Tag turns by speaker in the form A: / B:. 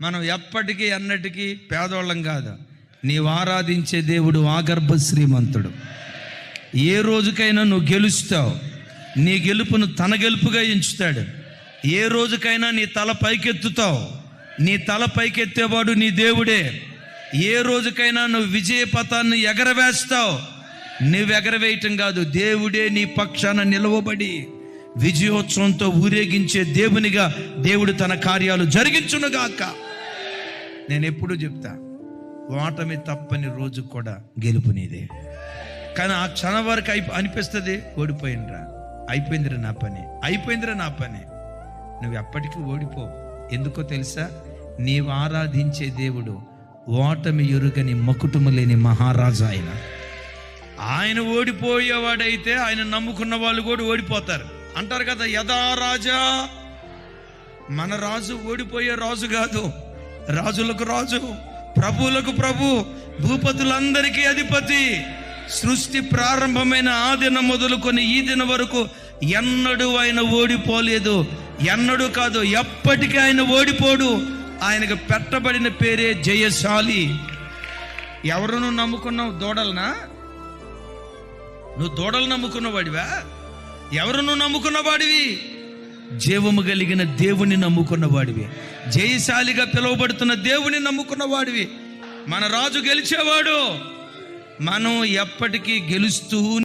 A: మనం ఎప్పటికీ అన్నటికీ పేదోళ్ళం కాదు. నీవు ఆరాధించే దేవుడు ఆగర్భ శ్రీమంతుడు. ఏ రోజుకైనా నువ్వు గెలుస్తావు. నీ గెలుపును తన గెలుపుగా ఎంచుతాడు. ఏ రోజుకైనా నీ తల పైకెత్తుతావు. నీ తల పైకెత్తేవాడు నీ దేవుడే. ఏ రోజుకైనా నువ్వు విజయ పథాన్ని ఎగరవేస్తావు. నువ్వు ఎగరవేయటం కాదు, దేవుడే నీ పక్షాన నిలవబడి విజయోత్సవంతో ఊరేగించే దేవునిగా దేవుడు తన కార్యాలు జరిగించునుగాక. నేను ఎప్పుడూ చెప్తా, ఓటమి తప్పని రోజు కూడా గెలుపు నీదే. కానీ ఆ క్షణం వరకు అనిపిస్తుంది, ఓడిపోయినరా, అయిపోయిందిరా నా పని, అయిపోయిందిరా నా పని. నువ్వు ఎప్పటికీ ఓడిపోవు. ఎందుకో తెలుసా? నీవు ఆరాధించే దేవుడు ఓటమి ఎరుగని మకుటము లేని మహారాజు. ఆయన ఓడిపోయేవాడైతే ఆయన నమ్ముకున్న వాళ్ళు కూడా ఓడిపోతారు. అంటారు కదా, యథా రాజా. మన రాజు ఓడిపోయే రాజు కాదు, రాజులకు రాజు, ప్రభువులకు ప్రభు, భూపతులందరికీ అధిపతి. సృష్టి ప్రారంభమైన ఆ దినం మొదలుకొని ఈ దినం వరకు ఎన్నడూ ఆయన ఓడిపోలేదు. ఎన్నడూ కాదు, ఎప్పటికీ ఆయన ఓడిపోడు. ఆయనకు పెట్టబడిన పేరే జయశాలి. ఎవరు నువ్వు నమ్ముకున్నావు? దూడలనా? నువ్వు దూడలు నమ్ముకున్నవాడివా? ఎవరు నువ్వు నమ్ముకున్నవాడివి? జీవము కలిగిన దేవుని నమ్ముకున్నవాడివి. జయశాలిగా పిలువబడుతున్న దేవుని నమ్ముకున్నవాడివి. మన రాజు గెలిచేవాడు. మనం ఎప్పటికీ గెలుస్తూ